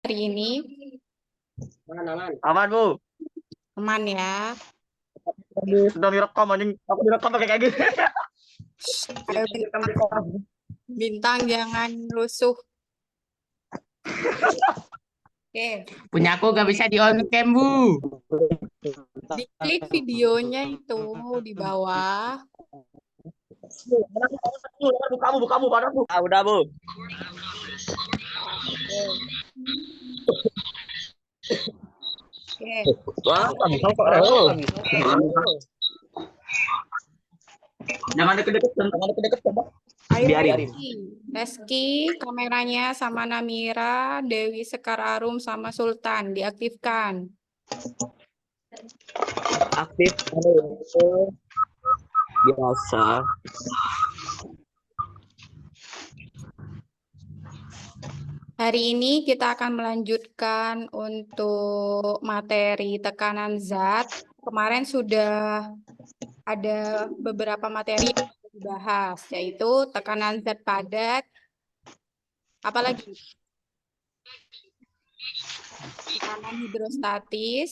hari ini? Aman, Bu. Aman ya. Sudah direkam anjing. Aku direkam pakai kayak gini. Ayo Bintang jangan rusuh. Oke, Punya aku gak bisa di on cam, Bu. diklik videonya itu di bawah. Buka, Bu, pada Bu. Ah, udah, Bu. Oke. Wah, jangan deket-deket, jangan deket-deket, coba. Ayo Biarin. Reski, kameranya sama Namira, Dewi Sekar Arum sama Sultan diaktifkan. Aktif. Biasa. Hari ini kita akan melanjutkan untuk materi tekanan zat. Kemarin sudah ada beberapa materi yang dibahas, yaitu tekanan zat padat, apalagi tekanan hidrostatis,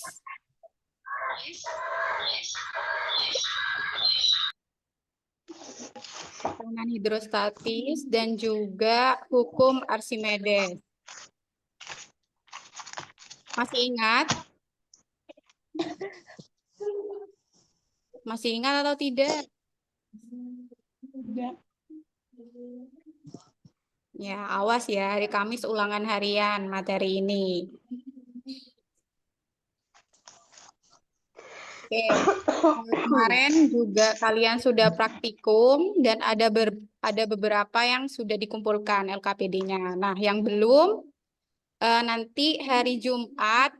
dan juga hukum Archimedes. Masih ingat? Masih ingat atau tidak? Ya, awas ya, hari Kamis ulangan harian materi ini. Oke, kemarin juga kalian sudah praktikum dan ada beberapa yang sudah dikumpulkan LKPD-nya. Nah, yang belum nanti hari Jumat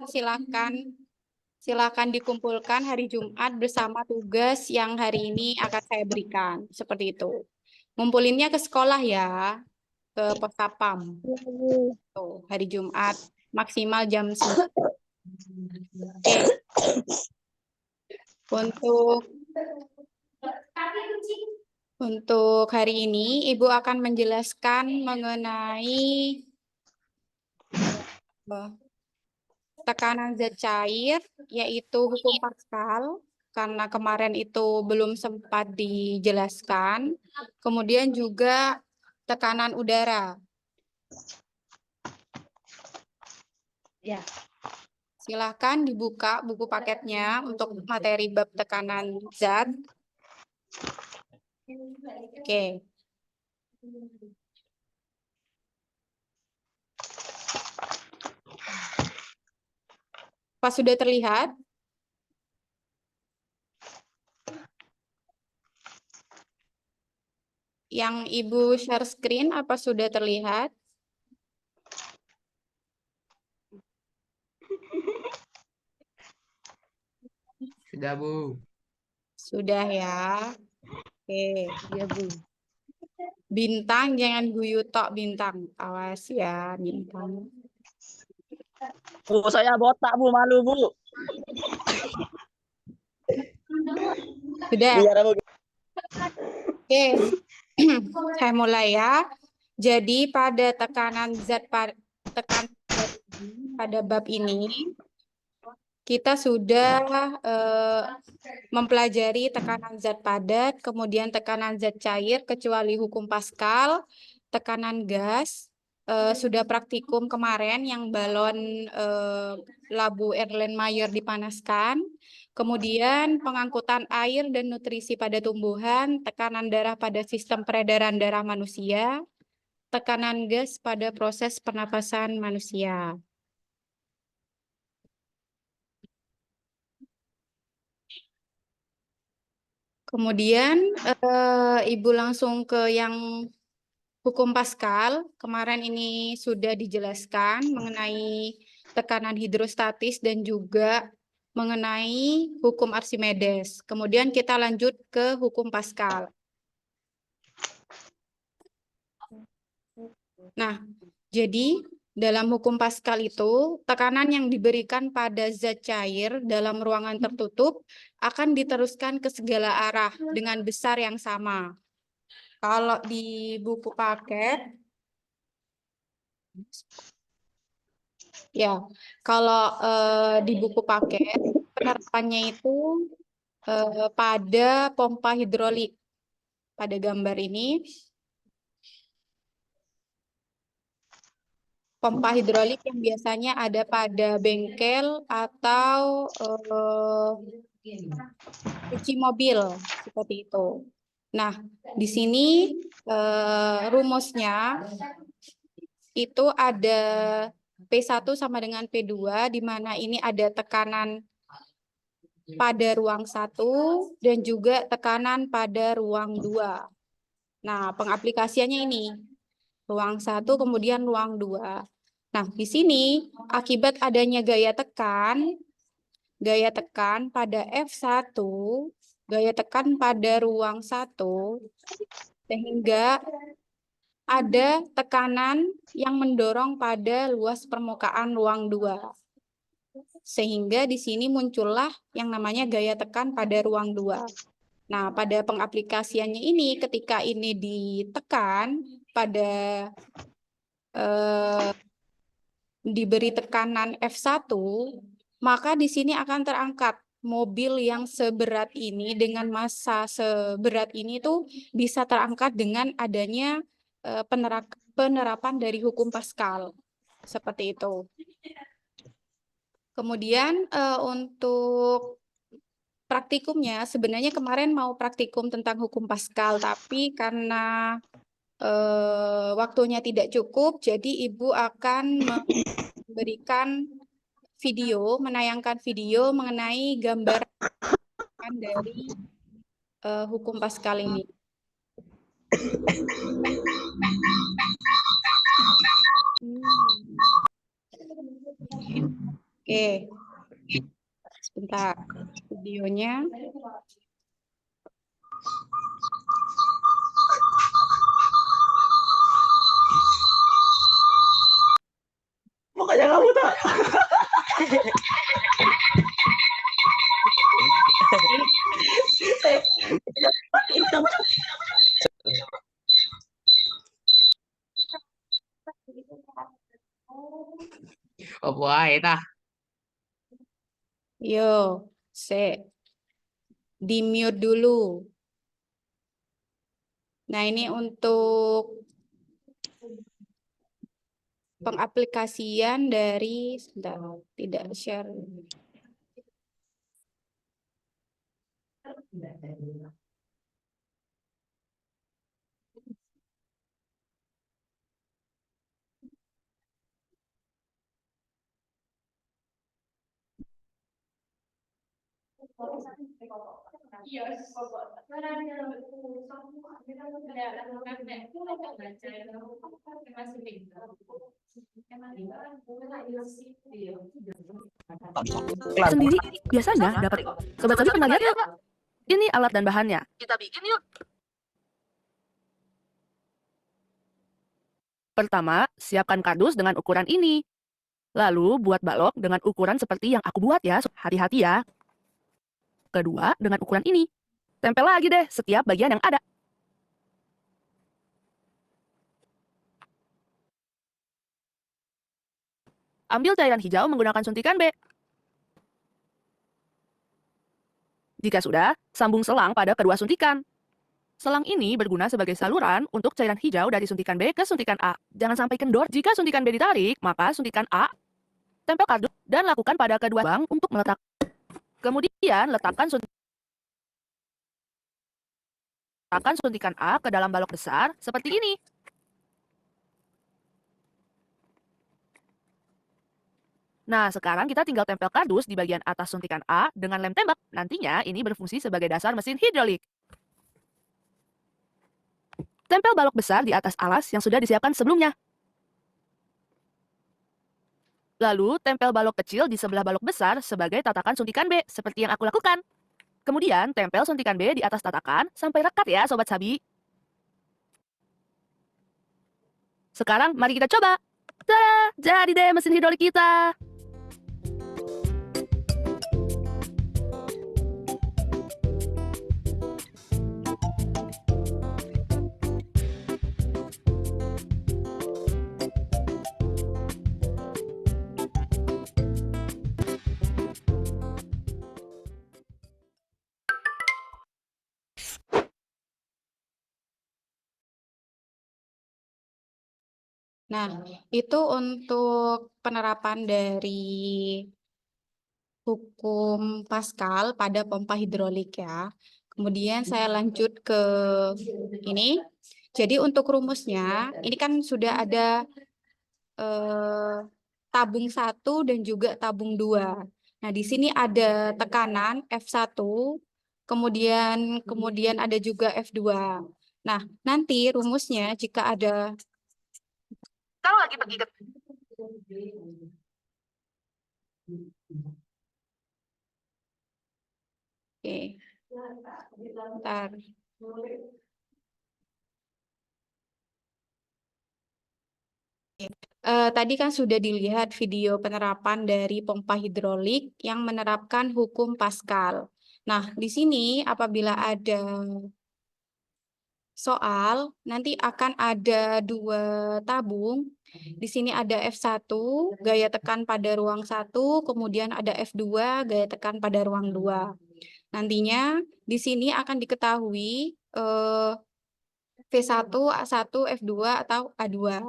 silakan dikumpulkan hari Jumat bersama tugas yang hari ini akan saya berikan. Seperti itu. Ngumpulinnya ke sekolah ya, ke pos sapam. Tuh, hari Jumat maksimal jam 9. Oke. Untuk hari ini, Ibu akan menjelaskan mengenai tekanan zat cair, yaitu hukum Pascal, karena kemarin itu belum sempat dijelaskan. Kemudian juga tekanan udara. Ya. Silahkan dibuka buku paketnya untuk materi bab tekanan zat. Oke. Apa sudah terlihat? Yang Ibu share screen apa sudah terlihat? Sudah, Bu. Sudah ya. Oke, ya Bu. Bintang jangan guyu tok Bintang. Awas ya Bintang. Bu, saya botak, Bu, malu, Bu. Sudah. Biar, Bu. Oke. Saya mulai ya. Jadi pada tekanan zat pada bab ini kita sudah mempelajari tekanan zat padat, kemudian tekanan zat cair kecuali hukum Pascal, tekanan gas, sudah praktikum kemarin yang balon labu Erlenmeyer dipanaskan, kemudian pengangkutan air dan nutrisi pada tumbuhan, tekanan darah pada sistem peredaran darah manusia, tekanan gas pada proses pernapasan manusia. Kemudian Ibu langsung ke yang hukum Pascal. Kemarin ini sudah dijelaskan mengenai tekanan hidrostatis dan juga mengenai hukum Archimedes. Kemudian kita lanjut ke hukum Pascal. Nah, jadi dalam hukum Pascal itu, tekanan yang diberikan pada zat cair dalam ruangan tertutup akan diteruskan ke segala arah dengan besar yang sama. Kalau di buku paket, Ya, kalau di buku paket penerapannya itu pada pompa hidrolik. Pada gambar ini, pompa hidrolik yang biasanya ada pada bengkel atau cuci mobil seperti itu. Nah, di sini rumusnya itu ada P1 sama dengan P2, di mana ini ada tekanan pada ruang 1 dan juga tekanan pada ruang 2. Nah, pengaplikasiannya ini, ruang 1 kemudian ruang 2. Nah, di sini akibat adanya gaya tekan pada F1, gaya tekan pada ruang 1, sehingga ada tekanan yang mendorong pada luas permukaan ruang 2. Sehingga di sini muncullah yang namanya gaya tekan pada ruang 2. Nah, pada pengaplikasiannya ini, ketika ini ditekan pada diberi tekanan F1, maka di sini akan terangkat mobil yang seberat ini dengan massa seberat ini tuh bisa terangkat dengan adanya penerapan dari hukum Pascal. Seperti itu. Kemudian untuk praktikumnya, sebenarnya kemarin mau praktikum tentang hukum Pascal, tapi karena waktunya tidak cukup, jadi Ibu akan memberikan video, menayangkan video mengenai gambaran dari hukum Pascal ini. Oke, sebentar videonya. Makanya kamu tak. Apa ae tah? Yo, di mute dulu. Nah, ini untuk pengaplikasian dari, sebentar, tidak share. Sendiri biasanya dapat. Sobat Sabi pernah lihat yuk? Ini alat dan bahannya. Kita bikin yuk. Pertama, siapkan kardus dengan ukuran ini. Lalu buat balok dengan ukuran seperti yang aku buat ya. Hati-hati ya. Kedua, dengan ukuran ini. Tempel lagi deh setiap bagian yang ada. Ambil cairan hijau menggunakan suntikan B. Jika sudah, sambung selang pada kedua suntikan. Selang ini berguna sebagai saluran untuk cairan hijau dari suntikan B ke suntikan A. Jangan sampai kendor. Jika suntikan B ditarik, maka suntikan A tempel kardus dan lakukan pada kedua lubang untuk meletak. Kemudian letakkan suntikan A ke dalam balok besar seperti ini. Nah, sekarang kita tinggal tempel kardus di bagian atas suntikan A dengan lem tembak. Nantinya ini berfungsi sebagai dasar mesin hidrolik. Tempel balok besar di atas alas yang sudah disiapkan sebelumnya. Lalu, tempel balok kecil di sebelah balok besar sebagai tatakan suntikan B, seperti yang aku lakukan. Kemudian, tempel suntikan B di atas tatakan sampai rekat ya, Sobat Sabi. Sekarang, mari kita coba. Tada! Jadi deh mesin hidrolik kita. Nah, itu untuk penerapan dari hukum Pascal pada pompa hidrolik ya. Kemudian saya lanjut ke ini. Jadi untuk rumusnya, ini kan sudah ada tabung 1 dan juga tabung 2. Nah, di sini ada tekanan F1, kemudian ada juga F2. Nah, nanti rumusnya jika ada Kalau lagi pergi ke Oke. Bentar. Tadi kan sudah dilihat video penerapan dari pompa hidrolik yang menerapkan hukum Pascal. Nah, di sini apabila ada soal, nanti akan ada 2 tabung. Di sini ada F1, gaya tekan pada ruang 1, kemudian ada F2, gaya tekan pada ruang 2. Nantinya di sini akan diketahui V1, A1, F2, atau A2.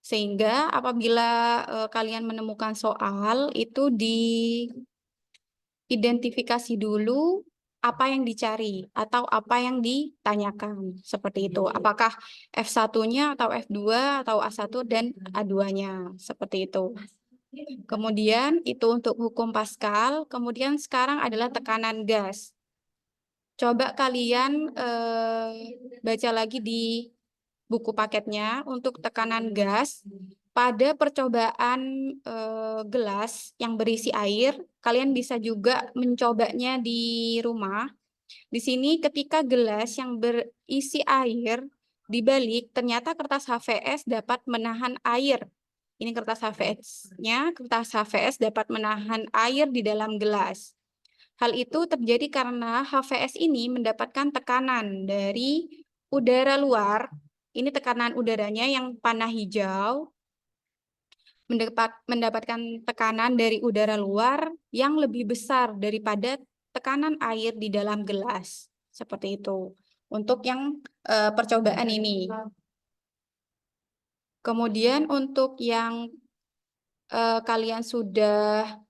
Sehingga apabila kalian menemukan soal, itu diidentifikasi dulu apa yang dicari atau apa yang ditanyakan. Seperti itu. Apakah F1-nya atau F2 atau A1 dan A2-nya. Seperti itu. Kemudian itu untuk hukum Pascal. Kemudian sekarang adalah tekanan gas. Coba kalian baca lagi di buku paketnya untuk tekanan gas. Pada percobaan gelas yang berisi air, kalian bisa juga mencobanya di rumah. Di sini ketika gelas yang berisi air dibalik, ternyata kertas HVS dapat menahan air. Ini kertas HVS-nya, kertas HVS dapat menahan air di dalam gelas. Hal itu terjadi karena HVS ini mendapatkan tekanan dari udara luar. Ini tekanan udaranya yang panah hijau mendapatkan tekanan dari udara luar yang lebih besar daripada tekanan air di dalam gelas. Seperti itu. Untuk yang percobaan ini. Kemudian untuk yang kalian sudah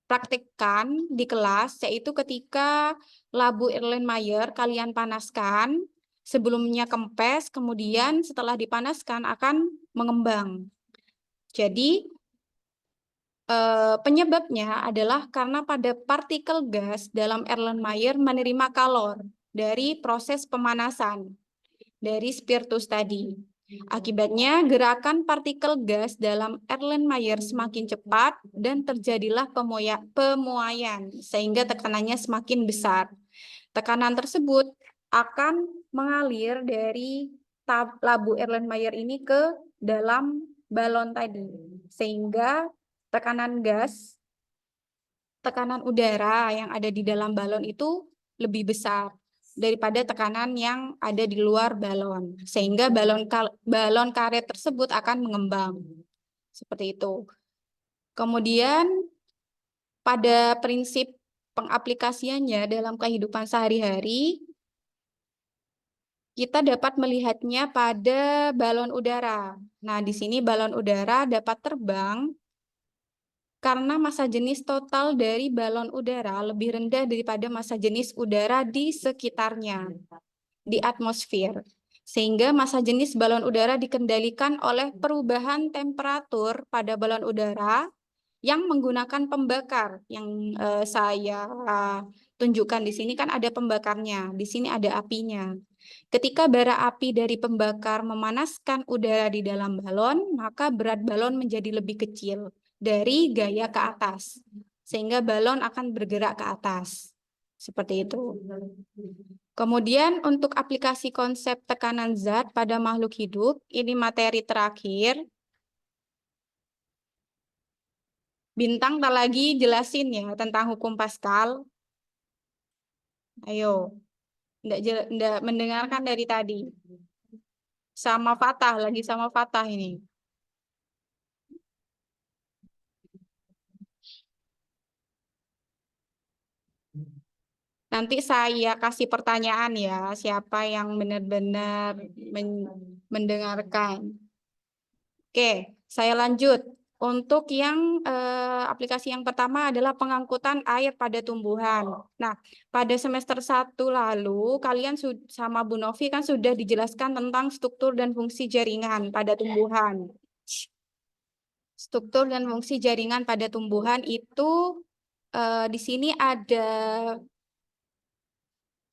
praktekkan di kelas, yaitu ketika labu Erlenmeyer kalian panaskan, sebelumnya kempes, kemudian setelah dipanaskan akan mengembang. Jadi, penyebabnya adalah karena pada partikel gas dalam Erlenmeyer menerima kalor dari proses pemanasan dari spiritus tadi. Akibatnya, gerakan partikel gas dalam Erlenmeyer semakin cepat dan terjadilah pemuaian, sehingga tekanannya semakin besar. Tekanan tersebut akan mengalir dari labu Erlenmeyer ini ke dalam balon tadi, sehingga tekanan gas, tekanan udara yang ada di dalam balon itu lebih besar daripada tekanan yang ada di luar balon, sehingga balon karet tersebut akan mengembang. Seperti itu. Kemudian pada prinsip pengaplikasiannya dalam kehidupan sehari-hari, kita dapat melihatnya pada balon udara. Nah, di sini balon udara dapat terbang karena massa jenis total dari balon udara lebih rendah daripada massa jenis udara di sekitarnya, di atmosfer. Sehingga massa jenis balon udara dikendalikan oleh perubahan temperatur pada balon udara yang menggunakan pembakar. Yang saya tunjukkan di sini kan ada pembakarnya, di sini ada apinya. Ketika bara api dari pembakar memanaskan udara di dalam balon, maka berat balon menjadi lebih kecil dari gaya ke atas, sehingga balon akan bergerak ke atas. Seperti itu. Kemudian untuk aplikasi konsep tekanan zat pada makhluk hidup, ini materi terakhir. Bintang tak lagi jelasin ya tentang hukum Pascal. Ayo, enggak mendengarkan dari tadi. Sama Fatah, lagi sama Fatah ini. Nanti saya kasih pertanyaan ya, siapa yang benar-benar mendengarkan. Oke, saya lanjut. Untuk yang aplikasi yang pertama adalah pengangkutan air pada tumbuhan. Nah, pada semester 1 lalu, kalian sama Bu Novi kan sudah dijelaskan tentang struktur dan fungsi jaringan pada tumbuhan. Struktur dan fungsi jaringan pada tumbuhan itu di sini ada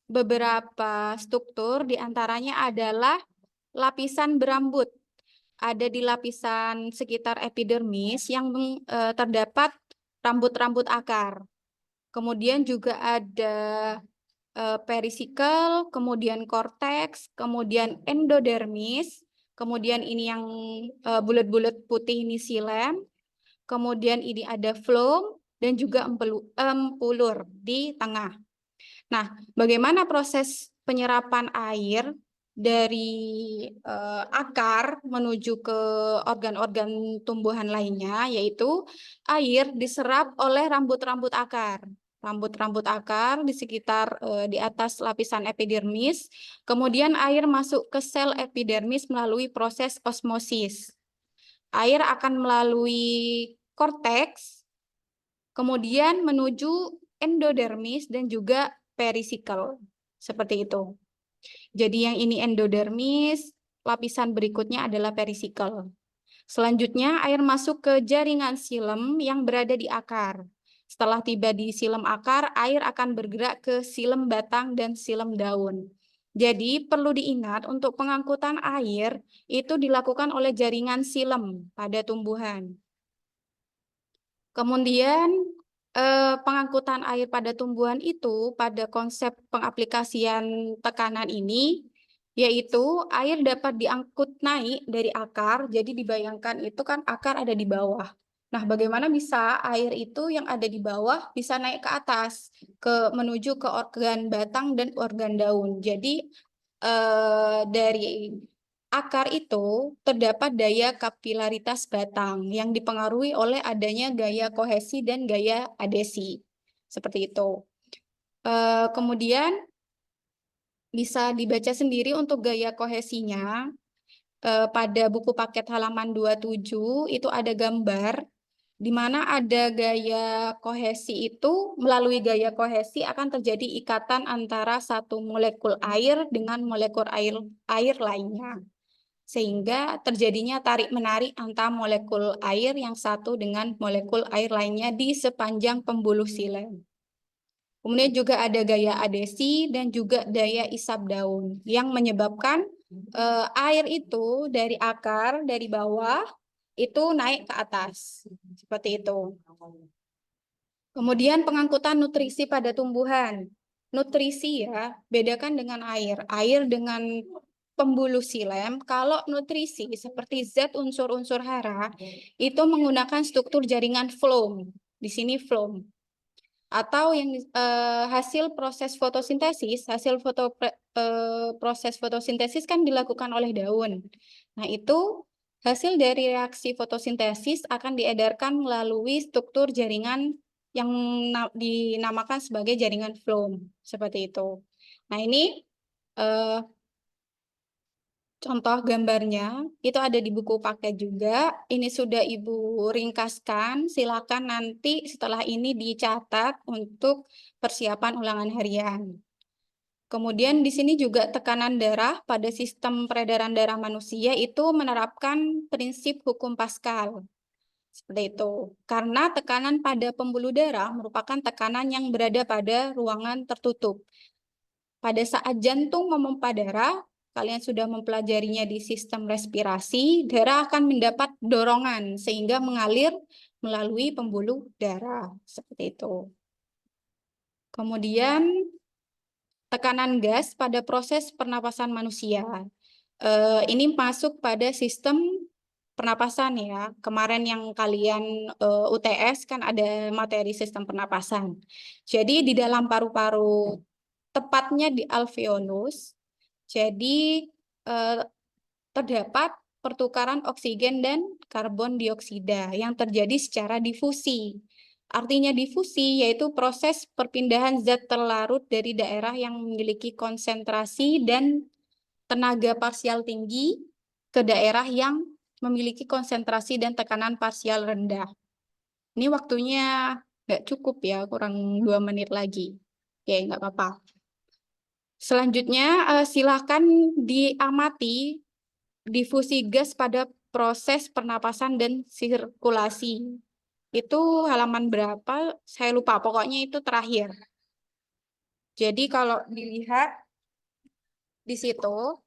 beberapa struktur, diantaranya adalah lapisan berambut. Ada di lapisan sekitar epidermis yang terdapat rambut-rambut akar. Kemudian juga ada perisikel, kemudian korteks, kemudian endodermis, kemudian ini yang bulat-bulat putih ini silem, kemudian ini ada floem, dan juga empulur di tengah. Nah, bagaimana proses penyerapan air dari akar menuju ke organ-organ tumbuhan lainnya, yaitu air diserap oleh rambut-rambut akar. Rambut-rambut akar di sekitar di atas lapisan epidermis, kemudian air masuk ke sel epidermis melalui proses osmosis. Air akan melalui korteks, kemudian menuju endodermis dan juga perisikel. Seperti itu. Jadi yang ini endodermis, lapisan berikutnya adalah perisikel. Selanjutnya air masuk ke jaringan silem yang berada di akar. Setelah tiba di silem akar, air akan bergerak ke silem batang dan silem daun. Jadi perlu diingat untuk pengangkutan air itu dilakukan oleh jaringan silem pada tumbuhan. Kemudian pengangkutan air pada tumbuhan itu pada konsep pengaplikasian tekanan ini, yaitu air dapat diangkut naik dari akar, jadi dibayangkan itu kan akar ada di bawah. Nah, bagaimana bisa air itu yang ada di bawah bisa naik ke atas, menuju ke organ batang dan organ daun. Jadi dari akar itu terdapat daya kapilaritas batang yang dipengaruhi oleh adanya gaya kohesi dan gaya adesi. Seperti itu. Kemudian bisa dibaca sendiri untuk gaya kohesinya. Pada buku paket halaman 27 itu ada gambar di mana ada gaya kohesi itu, melalui gaya kohesi akan terjadi ikatan antara satu molekul air dengan molekul air lainnya. Sehingga terjadinya tarik-menarik antara molekul air yang satu dengan molekul air lainnya di sepanjang pembuluh silem. Kemudian juga ada gaya adesi dan juga daya isap daun yang menyebabkan air itu dari akar, dari bawah, itu naik ke atas. Seperti itu. Kemudian pengangkutan nutrisi pada tumbuhan. Nutrisi ya, bedakan dengan air. Air dengan pembuluh silem, kalau nutrisi seperti zat unsur-unsur hara, itu menggunakan struktur jaringan floem. Di sini floem. Atau yang hasil proses fotosintesis, proses fotosintesis kan dilakukan oleh daun. Nah, itu hasil dari reaksi fotosintesis akan diedarkan melalui struktur jaringan yang dinamakan sebagai jaringan floem. Seperti itu. Nah, ini contoh gambarnya itu ada di buku paket juga. Ini sudah Ibu ringkaskan. Silakan nanti setelah ini dicatat untuk persiapan ulangan harian. Kemudian di sini juga tekanan darah pada sistem peredaran darah manusia itu menerapkan prinsip hukum Pascal. Seperti itu. Karena tekanan pada pembuluh darah merupakan tekanan yang berada pada ruangan tertutup. Pada saat jantung memompa darah, kalian sudah mempelajarinya di sistem respirasi, darah akan mendapat dorongan sehingga mengalir melalui pembuluh darah. Seperti itu. Kemudian tekanan gas pada proses pernapasan manusia. Ini masuk pada sistem pernapasan ya. Kemarin yang kalian UTS kan ada materi sistem pernapasan. Jadi di dalam paru-paru, tepatnya di alveolus, jadi terdapat pertukaran oksigen dan karbon dioksida yang terjadi secara difusi. Artinya difusi yaitu proses perpindahan zat terlarut dari daerah yang memiliki konsentrasi dan tenaga parsial tinggi ke daerah yang memiliki konsentrasi dan tekanan parsial rendah. Ini waktunya nggak cukup ya, kurang 2 menit lagi. Oke, nggak apa-apa. Selanjutnya, silakan diamati difusi gas pada proses pernapasan dan sirkulasi. Itu halaman berapa? Saya lupa, pokoknya itu terakhir. Jadi kalau dilihat di situ,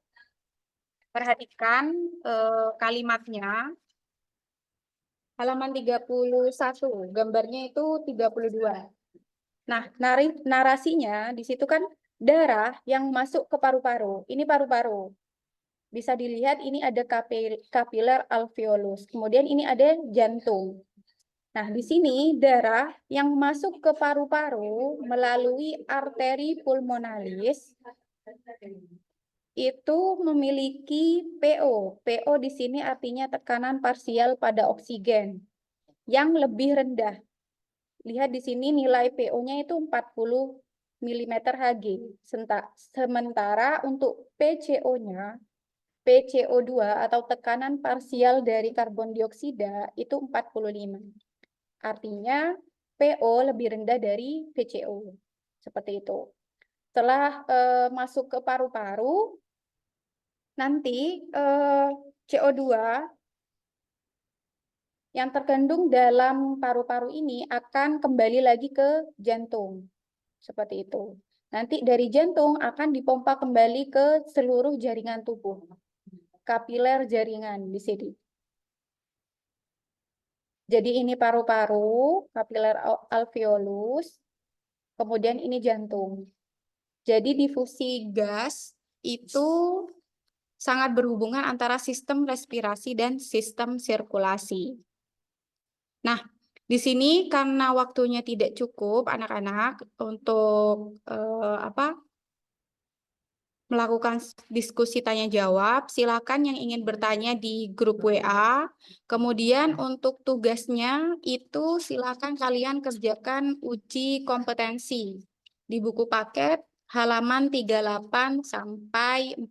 perhatikan kalimatnya. Halaman 31, gambarnya itu 32. Nah, narasinya di situ kan darah yang masuk ke paru-paru. Ini paru-paru. Bisa dilihat ini ada kapiler alveolus. Kemudian ini ada jantung. Nah, di sini darah yang masuk ke paru-paru melalui arteri pulmonalis itu memiliki PO. PO di sini artinya tekanan parsial pada oksigen yang lebih rendah. Lihat di sini nilai PO-nya itu 40 mm Hg. Sementara untuk PCO-nya, PCO2 atau tekanan parsial dari karbon dioksida itu 45. Artinya PO lebih rendah dari PCO. Seperti itu. Setelah masuk ke paru-paru, nanti CO2 yang terkandung dalam paru-paru ini akan kembali lagi ke jantung. Seperti itu. Nanti dari jantung akan dipompa kembali ke seluruh jaringan tubuh. Kapiler jaringan di sini. Jadi ini paru-paru, kapiler alveolus, kemudian ini jantung. Jadi difusi gas itu sangat berhubungan antara sistem respirasi dan sistem sirkulasi. Nah, di sini karena waktunya tidak cukup anak-anak untuk melakukan diskusi tanya jawab, silakan yang ingin bertanya di grup WA. Kemudian untuk tugasnya itu silakan kalian kerjakan uji kompetensi di buku paket halaman 38 sampai 40.